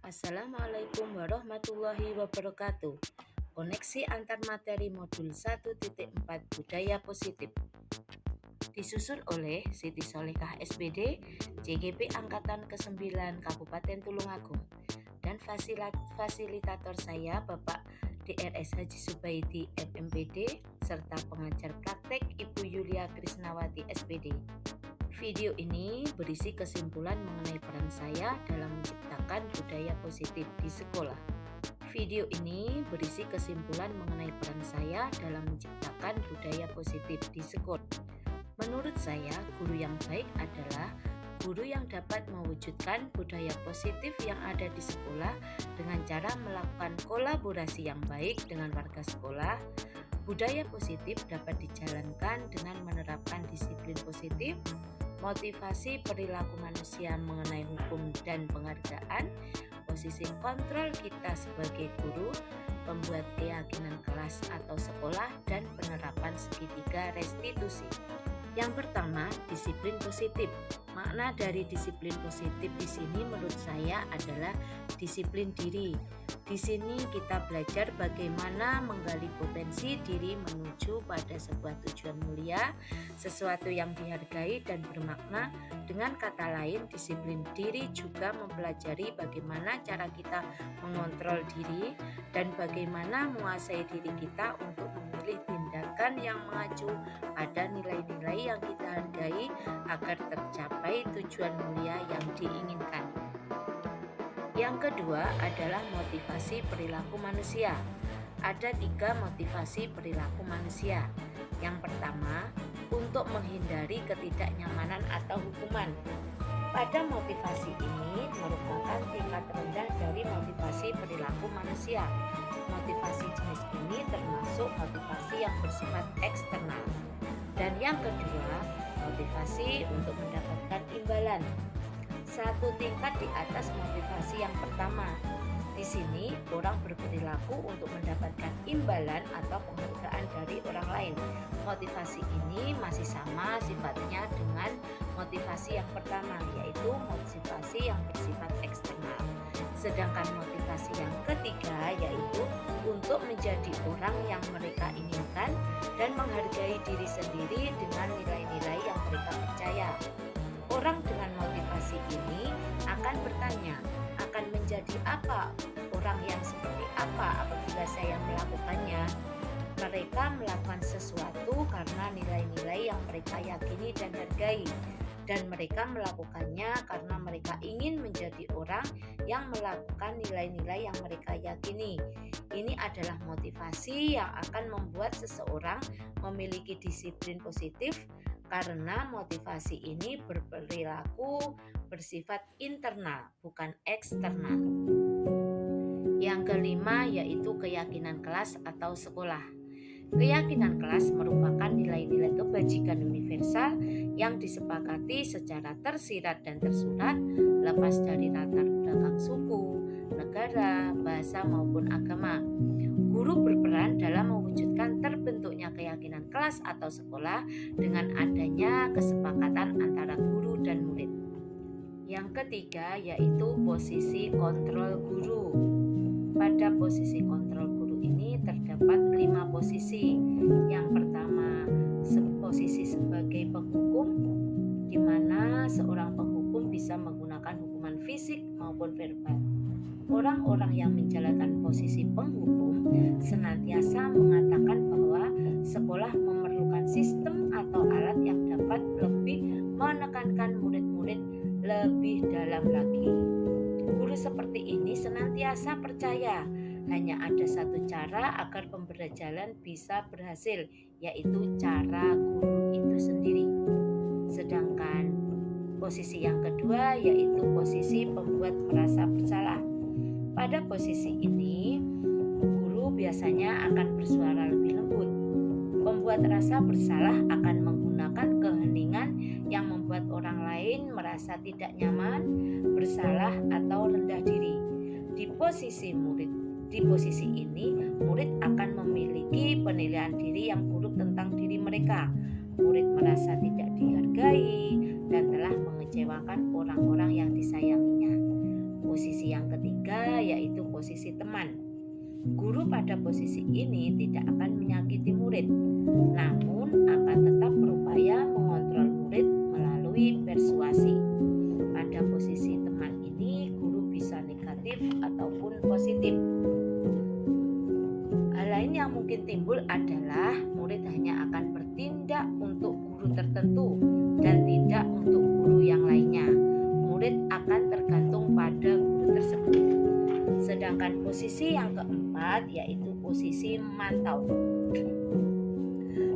Assalamualaikum warahmatullahi wabarakatuh. Koneksi antar materi modul 1.4 Budaya Positif. Disusun oleh Siti Solehah SPD, JGP Angkatan ke-9 Kabupaten Tulungagung. Dan fasilitator saya Bapak DRS Haji Subaidi MMPD serta pengajar praktek Ibu Yulia Krisnawati SPD. Video ini berisi kesimpulan mengenai peran saya dalam menciptakan budaya positif di sekolah. Video ini berisi kesimpulan mengenai peran saya dalam menciptakan budaya positif di sekolah. Menurut saya, guru yang baik adalah guru yang dapat mewujudkan budaya positif yang ada di sekolah dengan cara melakukan kolaborasi yang baik dengan warga sekolah. Budaya positif dapat dijalankan dengan menerapkan disiplin positif, motivasi perilaku manusia mengenai hukum dan penghargaan, posisi kontrol kita sebagai guru, pembuat keyakinan kelas atau sekolah, dan penerapan segitiga restitusi. Yang pertama, disiplin positif. Makna dari disiplin positif di sini menurut saya adalah disiplin diri. Di sini kita belajar bagaimana menggali potensi diri menuju pada sebuah tujuan mulia, sesuatu yang dihargai dan bermakna. Dengan kata lain, disiplin diri juga mempelajari bagaimana cara kita mengontrol diri dan bagaimana menguasai diri kita untuk memilih tindakan yang mengacu pada nilai-nilai yang kita hargai agar tercapai tujuan mulia yang diinginkan. Yang kedua adalah motivasi perilaku manusia. Ada 3 motivasi perilaku manusia. Yang pertama, untuk menghindari ketidaknyamanan atau hukuman. Pada motivasi ini merupakan tingkat rendah dari motivasi perilaku manusia. Motivasi jenis ini termasuk motivasi yang bersifat eksternal. Dan yang kedua, motivasi untuk mendapatkan imbalan. Satu tingkat di atas motivasi yang pertama. Di sini orang berperilaku untuk mendapatkan imbalan atau penghargaan dari orang lain. Motivasi ini masih sama sifatnya dengan motivasi yang pertama, yaitu motivasi yang bersifat eksternal. Sedangkan motivasi yang ketiga yaitu untuk menjadi orang yang mereka inginkan dan menghargai diri sendiri dengan nilai-nilai yang mereka percaya. Orang dengan motivasi ini akan bertanya, akan menjadi apa? Orang yang seperti apa apabila saya melakukannya? Mereka melakukan sesuatu karena nilai-nilai yang mereka yakini dan hargai. Dan mereka melakukannya karena mereka ingin menjadi orang yang melakukan nilai-nilai yang mereka yakini. Ini adalah motivasi yang akan membuat seseorang memiliki disiplin positif, karena motivasi ini berperilaku bersifat internal, bukan eksternal. Yang kelima yaitu keyakinan kelas atau sekolah. Keyakinan kelas merupakan nilai-nilai kebajikan universal yang disepakati secara tersirat dan tersurat, lepas dari latar belakang suku, negara, bahasa maupun agama. Guru berperan dalam mewujudkan terbentuknya keyakinan kelas atau sekolah dengan adanya kesepakatan antara guru dan murid. Yang ketiga yaitu posisi kontrol guru. Pada posisi kontrol guru ini terdapat 5 posisi. Yang pertama, posisi sebagai penghukum, di mana seorang penghukum bisa menggunakan hukuman fisik maupun verbal. Orang-orang yang menjalankan posisi penghukum senantiasa mengatakan bahwa sekolah memerlukan sistem atau alat yang dapat lebih menekankan murid-murid lebih dalam lagi. Guru seperti ini senantiasa percaya hanya ada satu cara agar pembelajaran bisa berhasil, yaitu cara guru itu sendiri. Sedangkan posisi yang kedua yaitu posisi pembuat merasa bersalah. Pada posisi ini, guru biasanya akan bersuara lebih lembut. Pembuat rasa bersalah akan menggunakan keheningan yang membuat orang lain merasa tidak nyaman, bersalah, atau rendah diri. Di posisi ini, murid akan memiliki penilaian diri yang buruk tentang diri mereka. Murid merasa tidak dihargai dan telah mengecewakan orang-orang yang disayanginya. Posisi yang ketiga yaitu posisi teman. Guru pada posisi ini tidak akan menyakiti murid, namun akan tetap berupaya mengontrol murid melalui persuasi. Pada posisi teman ini, guru bisa negatif ataupun positif. Hal lain yang mungkin timbul adalah murid hanya akan bertindak untuk guru tertentu dan tidak untuk guru yang lainnya. Murid akan tergantung pada guru tersebut. Sedangkan posisi yang keempat yaitu posisi memantau.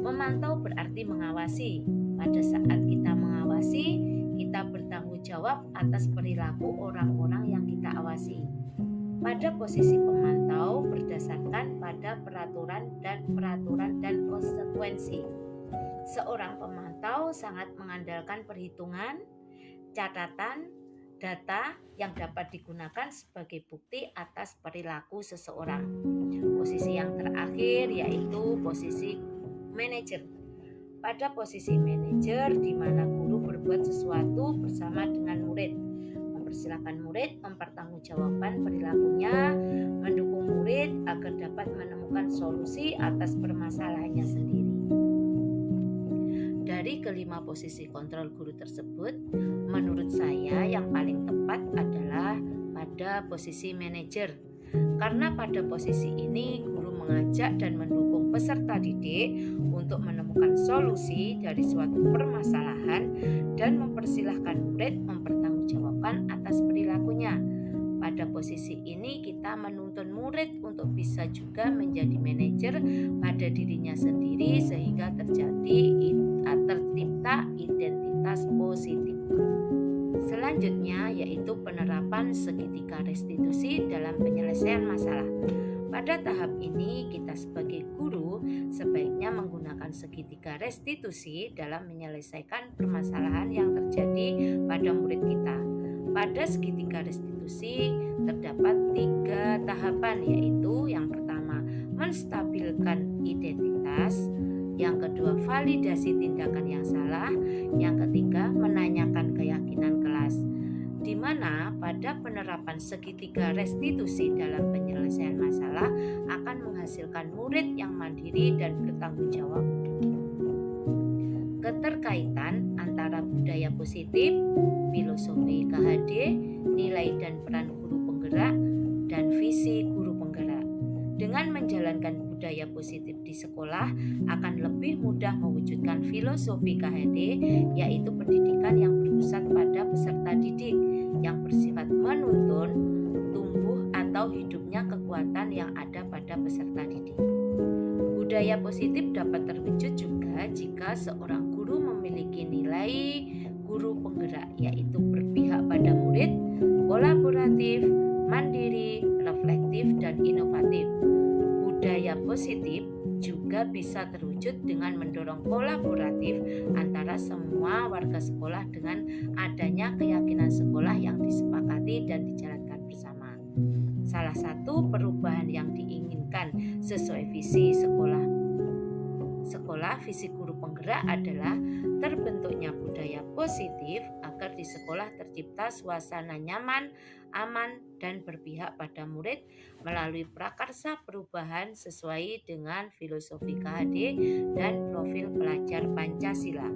Memantau berarti mengawasi. Pada saat kita mengawasi, kita bertanggung jawab atas perilaku orang-orang yang kita awasi. Pada posisi pemantau berdasarkan pada peraturan dan konsekuensi. Seorang pemantau sangat mengandalkan perhitungan, catatan, data yang dapat digunakan sebagai bukti atas perilaku seseorang. Posisi yang terakhir yaitu posisi manajer. Pada posisi manajer di mana guru berbuat sesuatu bersama dengan murid, mempersilahkan murid mempertanggungjawabkan perilakunya, mendukung murid agar dapat menemukan solusi atas permasalahannya sendiri. Dari kelima posisi kontrol guru tersebut, menurut saya yang paling tepat adalah pada posisi manajer. Karena pada posisi ini guru mengajak dan mendukung peserta didik untuk menemukan solusi dari suatu permasalahan dan mempersilahkan murid mempertanggungjawabkan atas perilakunya. Pada posisi ini kita menuntun murid untuk bisa juga menjadi manajer pada dirinya sendiri sehingga tercipta identitas positif. Selanjutnya yaitu penerapan segitiga restitusi dalam penyelesaian masalah. Pada tahap ini kita sebagai guru sebaiknya menggunakan segitiga restitusi dalam menyelesaikan permasalahan yang terjadi pada murid kita. Pada segitiga restitusi terdapat 3 tahapan, yaitu yang pertama menstabilkan identitas, yang kedua validasi tindakan yang salah, yang ketiga menanyakan keyakinan kelas. Di mana pada penerapan segitiga restitusi dalam penyelesaian masalah akan menghasilkan murid yang mandiri dan bertanggung jawab. Keterkaitan antara budaya positif, filosofi KHD, nilai dan peran guru penggerak, dan visi guru penggerak. Dengan menjalankan budaya positif di sekolah akan lebih mudah mewujudkan filosofi KHD, yaitu pendidikan yang berpusat pada peserta didik, yang bersifat menuntun, tumbuh atau hidupnya kekuatan yang ada pada peserta didik. Budaya positif dapat terwujud juga jika seorang guru memiliki nilai guru penggerak, yaitu berpihak pada murid, kolaboratif, mandiri, reflektif, dan inovatif. Budaya positif juga bisa terwujud dengan mendorong kolaboratif antara semua warga sekolah dengan adanya keyakinan sekolah yang disepakati dan dijalankan bersama. Salah satu perubahan yang diinginkan sesuai visi sekolah visi guru penggerak adalah terbentuknya budaya positif agar di sekolah tercipta suasana nyaman, aman, dan berpihak pada murid melalui prakarsa perubahan sesuai dengan filosofi KHD dan profil pelajar Pancasila.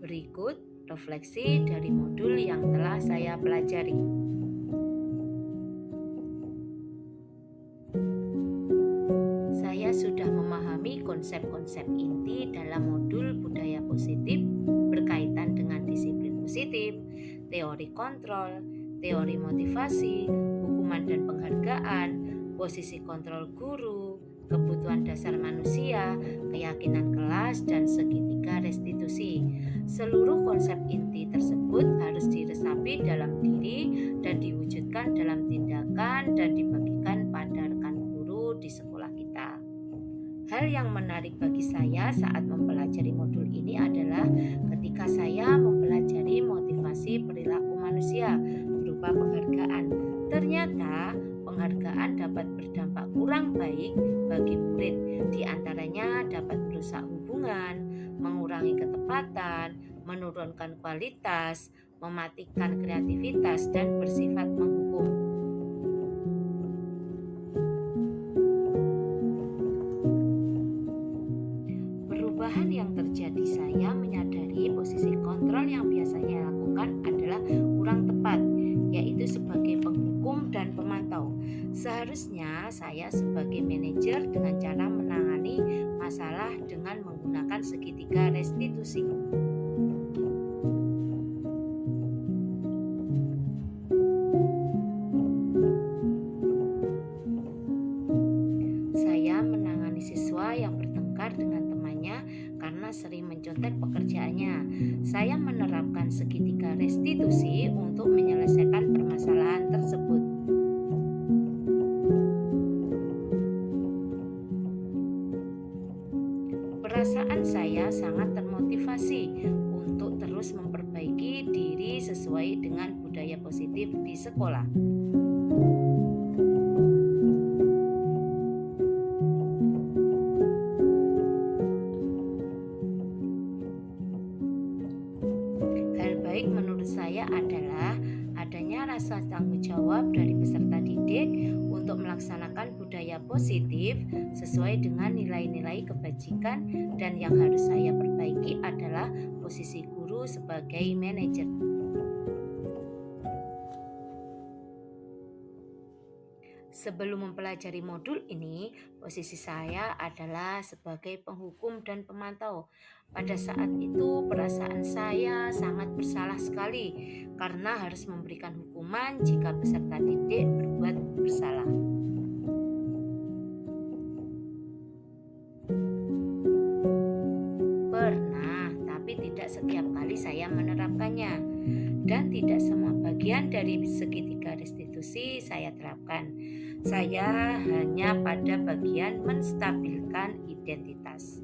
Berikut refleksi dari modul yang telah saya pelajari. Saya sudah memahami konsep-konsep inti dalam modul budaya positif berkaitan dengan disiplin positif, teori kontrol, teori motivasi, hukuman dan penghargaan, posisi kontrol guru, kebutuhan dasar manusia, keyakinan kelas, dan segitiga restitusi. Seluruh konsep inti tersebut harus diresapi dalam diri dan diwujudkan dalam tindakan dan dibagikan pada rekan guru di sekolah kita. Hal yang menarik bagi saya saat mempelajari modul ini adalah ketika saya mempelajari motivasi perilaku manusia berupa penghargaan. Ternyata penghargaan dapat berdampak kurang baik bagi murid. Di antaranya dapat merusak hubungan, mengurangi ketepatan, menurunkan kualitas, mematikan kreativitas, dan bersifat menghukum. Seharusnya saya sebagai manajer dengan cara menangani masalah dengan menggunakan segitiga restitusi. Saya menangani siswa yang bertengkar dengan temannya karena sering mencontek pekerjaannya. Saya menerapkan segitiga restitusi untuk menyelesaikan permasalahan tersebut. Perasaan saya sangat termotivasi untuk terus memperbaiki diri sesuai dengan budaya positif di sekolah. Hal baik menurut saya adalah adanya rasa tanggung jawab dari peserta didik untuk melaksanakan budaya positif sesuai dengan nilai-nilai kebajikan, dan yang harus saya perbaiki adalah posisi guru sebagai manajer. Sebelum mempelajari modul ini, posisi saya adalah sebagai penghukum dan pemantau. Pada saat itu, perasaan saya sangat bersalah sekali karena harus memberikan hukuman jika peserta didik berbuat bersalah. Pernah, tapi tidak setiap kali saya menerapkannya. Dan tidak semua bagian dari segitiga restitusi saya terapkan. Saya hanya pada bagian menstabilkan identitas.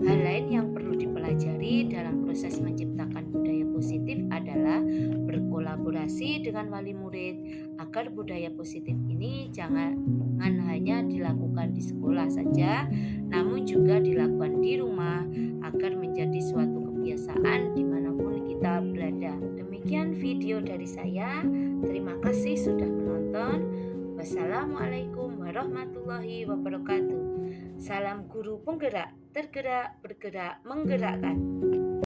Hal lain yang perlu dipelajari dalam proses menciptakan budaya positif adalah berkolaborasi dengan wali murid agar budaya positif ini jangan hanya dilakukan di sekolah saja, namun juga dilakukan di rumah agar menjadi suatu kebiasaan dimanapun kita berada. Demikian video dari saya. Terima kasih sudah menonton. Wassalamualaikum warahmatullahi wabarakatuh. Salam guru penggerak, tergerak, bergerak, menggerakkan.